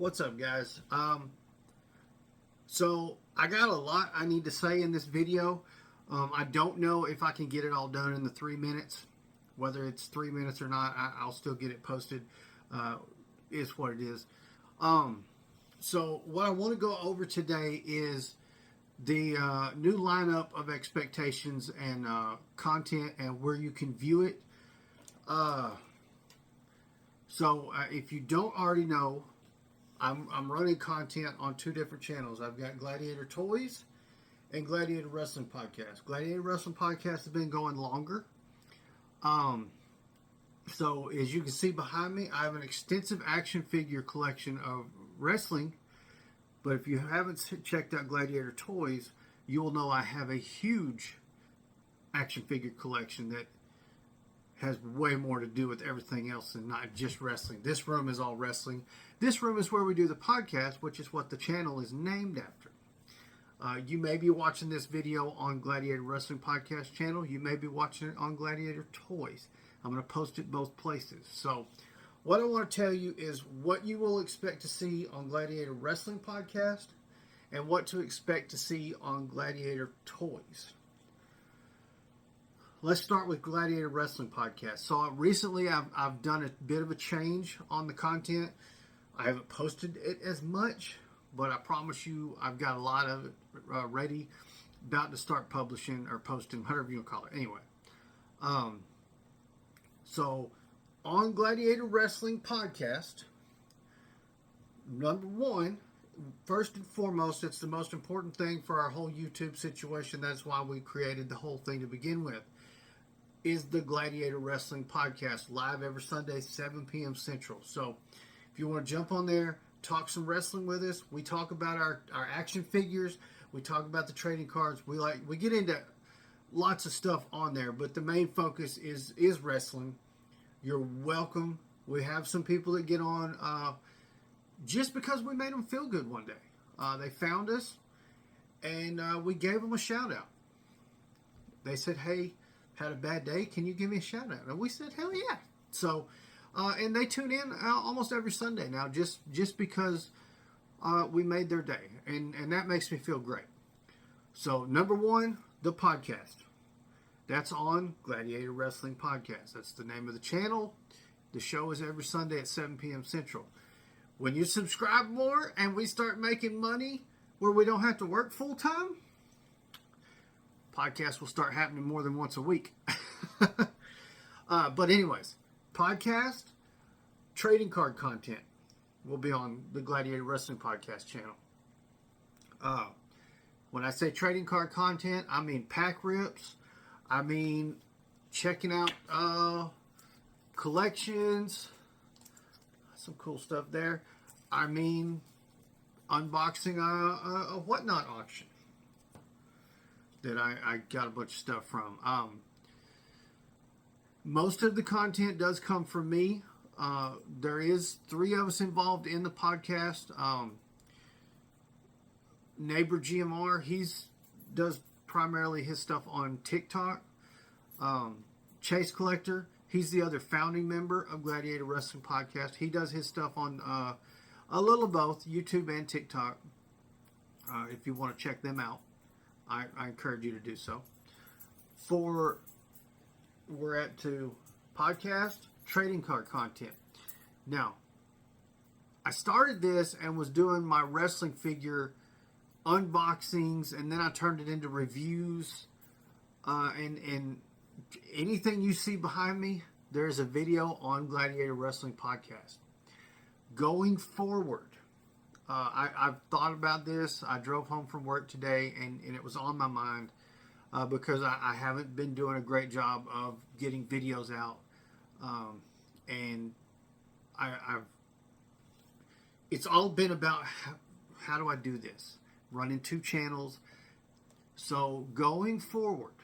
What's up, guys? So I got a lot I need to say in this video. I don't know if I can get it all done in the 3 minutes. Whether it's 3 minutes or not, I'll still get it posted. Is what it is. So what I want to go over today is the new lineup of expectations and content and where you can view it. So if you don't already know, I'm running content on two different channels. I've got Gladiator Toys and Gladiator Wrestling Podcast. Gladiator Wrestling Podcast has been going longer. So as you can see behind me, I have an extensive action figure collection of wrestling. But if you haven't checked out Gladiator Toys, you will know I have a huge action figure collection that has way more to do with everything else than not just wrestling. This room is all wrestling. This room is where we do the podcast, which is what the channel is named after. You may be watching this video on Gladiator Wrestling Podcast channel. You may be watching it on Gladiator Toys. I'm going to post it both places. So what I want to tell you is what you will expect to see on Gladiator Wrestling Podcast and what to expect to see on Gladiator Toys. Let's start with Gladiator Wrestling Podcast. So recently I've done a bit of a change on the content. I haven't posted it as much, but I promise you I've got a lot of it ready, about to start publishing or posting, whatever you call it. Anyway, so on Gladiator Wrestling Podcast, number one, first and foremost, it's the most important thing for our whole YouTube situation. That's why we created the whole thing to begin with, is the Gladiator Wrestling Podcast, live every Sunday, 7 p.m. Central. So if you want to jump on there, talk some wrestling with us. We talk about our action figures. We talk about the trading cards. We get into lots of stuff on there, but the main focus is wrestling. You're welcome. We have some people that get on just because we made them feel good one day. They found us, and we gave them a shout-out. They said, hey, had a bad day, can you give me a shout-out? And we said, hell yeah. So, and they tune in almost every Sunday now just because we made their day. And that makes me feel great. So, number one, the podcast. That's on Gladiator Wrestling Podcast. That's the name of the channel. The show is every Sunday at 7 p.m. Central. When you subscribe more and we start making money where we don't have to work full time, podcast will start happening more than once a week. But anyways, podcast, trading card content will be on the Gladiator Wrestling Podcast channel. When I say trading card content, I mean pack rips. I mean checking out collections. Some cool stuff there. I mean unboxing a whatnot auction that I got a bunch of stuff from. Most of the content does come from me. There is 3 of us involved in the podcast. Neighbor GMR, does primarily his stuff on TikTok. Chase Collector, he's the other founding member of Gladiator Wrestling Podcast. He does his stuff on a little of both, YouTube and TikTok. If you want to check them out, I encourage you to do so. We're at to podcast, trading card content. Now, I started this and was doing my wrestling figure unboxings, and then I turned it into reviews. And anything you see behind me, there's a video on Gladiator Wrestling Podcast. Going forward, I've thought about this. I drove home from work today, and it was on my mind because I haven't been doing a great job of getting videos out. And it's all been about how do I do this? Running 2 channels. So going forward,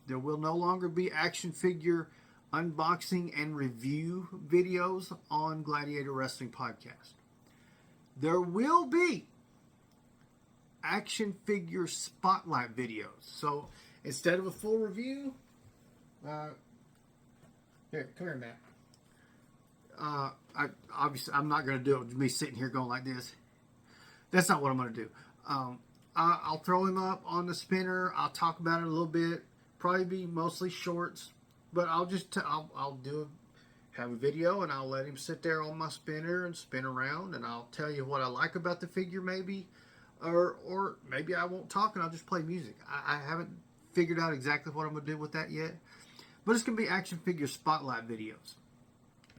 there will no longer be action figure unboxing and review videos on Gladiator Wrestling Podcast. There will be action figure spotlight videos. So instead of a full review, here, come here, Matt. I'm not going to do it with me sitting here going like this. That's not what I'm going to do. I'll throw him up on the spinner. I'll talk about it a little bit. Probably be mostly shorts, but I'll have a video, and I'll let him sit there on my spinner and spin around, and I'll tell you what I like about the figure, maybe, or maybe I won't talk and I'll just play music. I haven't figured out exactly what I'm going to do with that yet, but it's going to be action figure spotlight videos.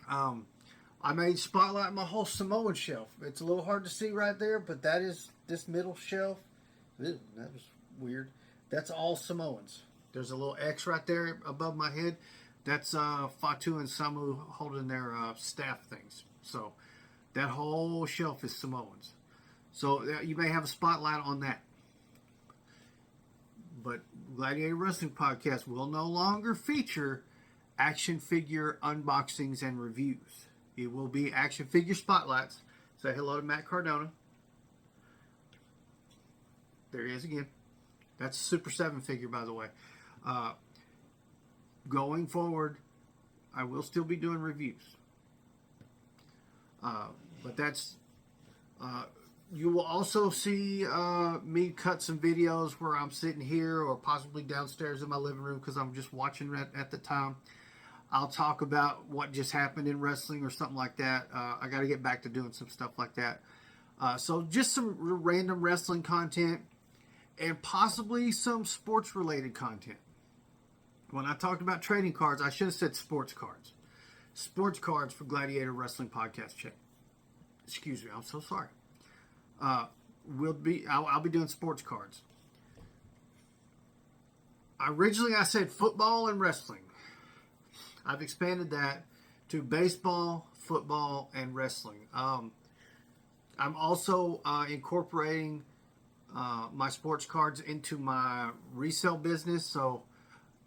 I made spotlight my whole Samoan shelf. It's a little hard to see right there, but that is this middle shelf. Ew, that was weird. That's all Samoans. There's a little X right there above my head. That's Fatu and Samu holding their staff things. So that whole shelf is Samoans. So you may have a spotlight on that. But Gladiator Wrestling Podcast will no longer feature action figure unboxings and reviews. It will be action figure spotlights. Say hello to Matt Cardona. There he is again. That's a Super 7 figure, by the way. Going forward, I will still be doing reviews. But that's... you will also see me cut some videos where I'm sitting here or possibly downstairs in my living room because I'm just watching at the time. I'll talk about what just happened in wrestling or something like that. I got to get back to doing some stuff like that. So just some random wrestling content and possibly some sports-related content. When I talked about trading cards, I should have said sports cards. Sports cards for Gladiator Wrestling Podcast check. Excuse me, I'm so sorry. I'll be doing sports cards. Originally, I said football and wrestling. I've expanded that to baseball, football, and wrestling. I'm also incorporating my sports cards into my resale business, so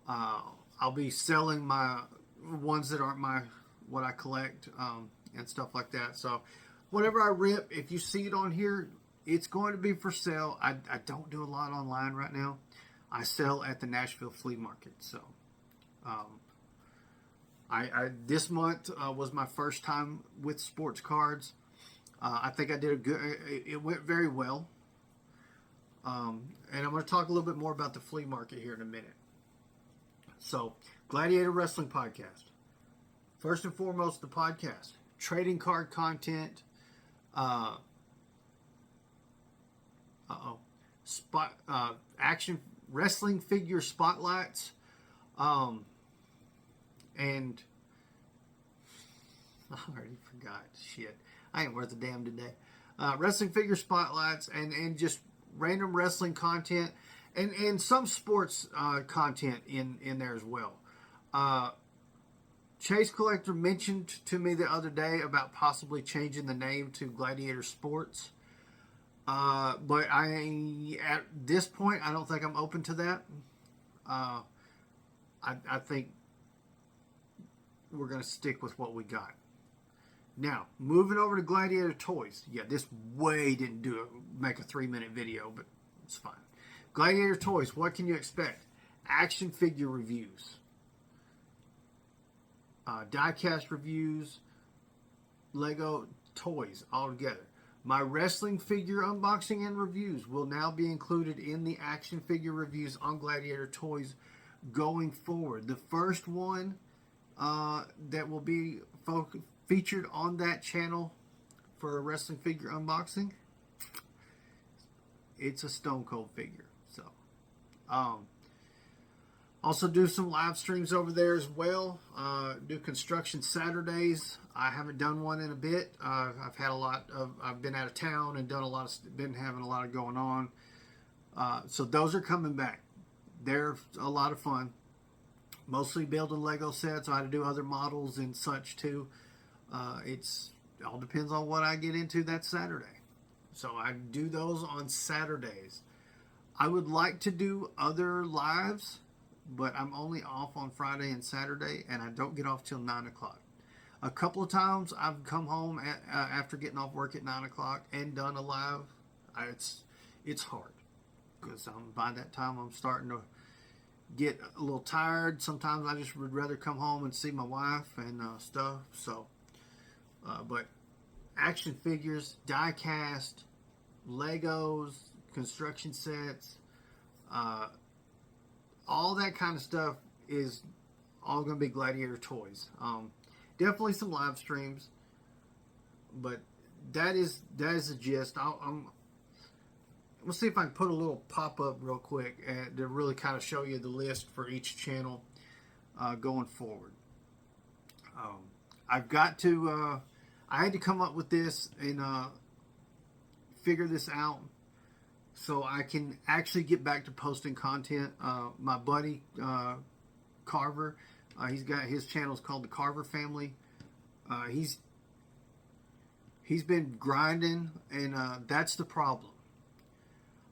I'll be selling my ones that aren't what I collect and stuff like that. So whatever I rip, if you see it on here, it's going to be for sale. I don't do a lot online right now. I sell at the Nashville Flea Market. So this month was my first time with sports cards. I think I did a good. It went very well. And I'm going to talk a little bit more about the flea market here in a minute. So, Gladiator Wrestling Podcast. First and foremost, the podcast. Trading card content. Action wrestling figure spotlights. And I already forgot. Shit. I ain't worth a damn today. Wrestling figure spotlights and just random wrestling content and some sports content in there as well. Chase Collector mentioned to me the other day about possibly changing the name to Gladiator Sports. But at this point, I don't think I'm open to that. I think we're going to stick with what we got. Now, moving over to Gladiator Toys. Yeah, this way didn't make a 3-minute video, but it's fine. Gladiator Toys, what can you expect? Action figure reviews. Die-cast reviews. Lego toys all together. My wrestling figure unboxing and reviews will now be included in the action figure reviews on Gladiator Toys going forward. The first one that will be featured on that channel for a wrestling figure unboxing, it's a Stone Cold figure. So, also do some live streams over there as well. Do construction Saturdays. I haven't done one in a bit. I've been out of town and been having a lot of going on. So those are coming back. They're a lot of fun. Mostly building Lego sets. I had to do other models and such too. It all depends on what I get into that Saturday. So I do those on Saturdays. I would like to do other lives, but I'm only off on Friday and Saturday, and I don't get off till 9 o'clock. A couple of times I've come home after getting off work at 9 o'clock and done a live. It's hard because by that time I'm starting to get a little tired. Sometimes I just would rather come home and see my wife and stuff. So But action figures, die cast, Legos, construction sets, uh, all that kind of stuff is all going to be Gladiator toys. Definitely some live streams, but that is the gist. We'll see if I can put a little pop up real quick to really kind of show you the list for each channel going forward. I've got to. I had to come up with this and figure this out so I can actually get back to posting content. My buddy Carver, he's got his channel is called the Carver Family. He's been grinding, and that's the problem.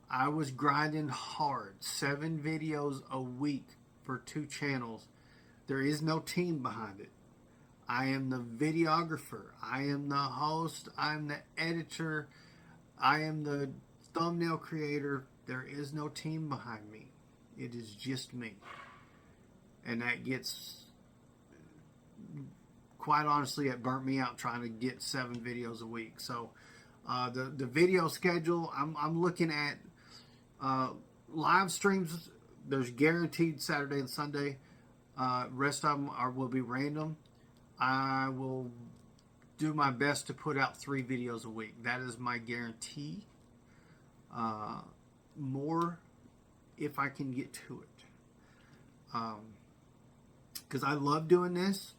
I was grinding hard, 7 videos a week for 2 channels. There is no team behind it. I am the videographer. I am the host. I'm the editor. I am the thumbnail creator. There is no team behind me. It is just me. And that gets, quite honestly, it burnt me out trying to get 7 videos a week. So the video schedule, I'm looking at live streams. There's guaranteed Saturday and Sunday. Rest of them will be random. I will do my best to put out 3 videos a week. That is my guarantee. More if I can get to it. Because I love doing this.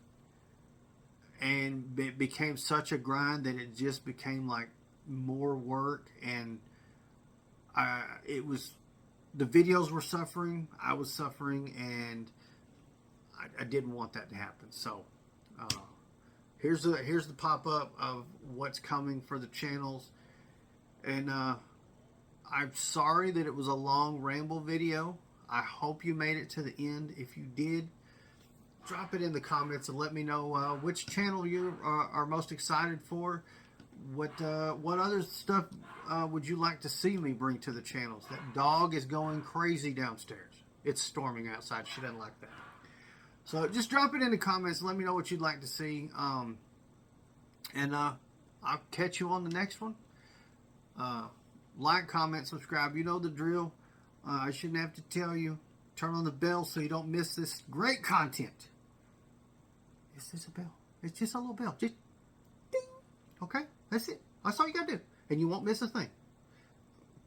And it became such a grind that it just became like more work. And the videos were suffering. I was suffering. And I didn't want that to happen. So here's the pop-up of what's coming for the channels. And I'm sorry that it was a long ramble video. I hope you made it to the end. If you did, drop it in the comments and let me know which channel you are most excited for. What other stuff would you like to see me bring to the channels? That dog is going crazy downstairs. It's storming outside. She doesn't like that. So just drop it in the comments. Let me know what you'd like to see. And I'll catch you on the next one. Like, comment, subscribe. You know the drill. I shouldn't have to tell you. Turn on the bell so you don't miss this great content. Is this a bell? It's just a little bell. Just ding. Okay? That's it. That's all you got to do. And you won't miss a thing.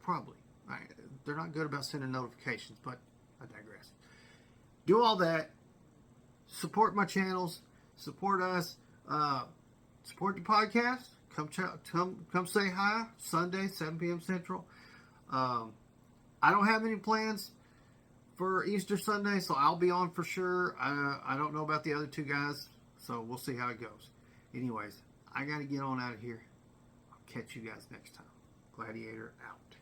Probably. They're not good about sending notifications, but I digress. Do all that. Support my channels. Support us. Support the podcast. Come say hi. Sunday, 7 p.m. Central. I don't have any plans for Easter Sunday, so I'll be on for sure. I don't know about the other 2 guys, so we'll see how it goes. Anyways, I got to get on out of here. I'll catch you guys next time. Gladiator out.